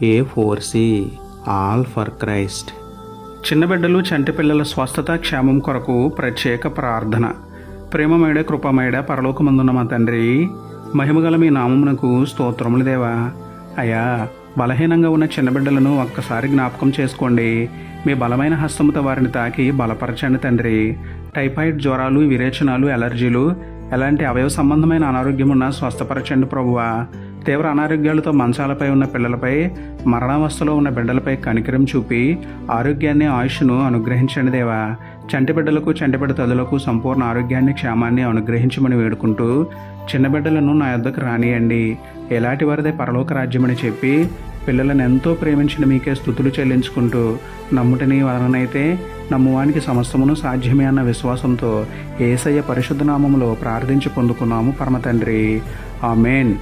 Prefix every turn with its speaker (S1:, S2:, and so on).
S1: A4C all for Christ. చిన్న బిడ్డలు చంటి పిల్లల స్వస్థత క్షేమం కొరకు ప్రత్యేక ప్రార్థన. ప్రేమమేడ కృపమేడ పరలోకమందున్న మా తండ్రి, మహిమగల మీ నామమునకు స్తోత్రములు దేవా. అయ్యా, బలహీనంగా ఉన్న చిన్న బిడ్డలను ఒక్కసారి జ్ఞాపకం చేసుకోండి. మీ బలమైన హస్తముతో వారిని తాకి బలపరచండి తండ్రి. టైఫాయిడ్, జ్వరాలు, విరేచనాలు, ఎలర్జీలు, ఎలాంటి అవయవ సంబంధమైన అనారోగ్యం ఉన్నా స్వస్థపరచండి ప్రభువా. తీవ్ర అనారోగ్యాలతో మంచాలపై ఉన్న పిల్లలపై, మరణావస్థలో ఉన్న బిడ్డలపై కనికరం చూపి ఆరోగ్యాన్ని, ఆయుష్ను అనుగ్రహించండి దేవా. చంటి బిడ్డలకు, చంటిబిడ్డ తల్లులకు సంపూర్ణ ఆరోగ్యాన్ని, క్షేమాన్ని అనుగ్రహించమని వేడుకుంటూ, చిన్న బిడ్డలను నా యొద్దకు రానియండి, ఎలాంటి వారిదే పరలోక రాజ్యమని చెప్పి పిల్లలను ఎంతో ప్రేమించిన మీకే స్తుతులు చెల్లించుకుంటూ, నమ్ముటని వలనైతే నమ్మువానికి సమస్తమును సాధ్యమే అన్న విశ్వాసంతో యేసయ్య పరిశుద్ధ నామములో ప్రార్థించి పొందుకున్నాము పరమ తండ్రి. ఆమేన్.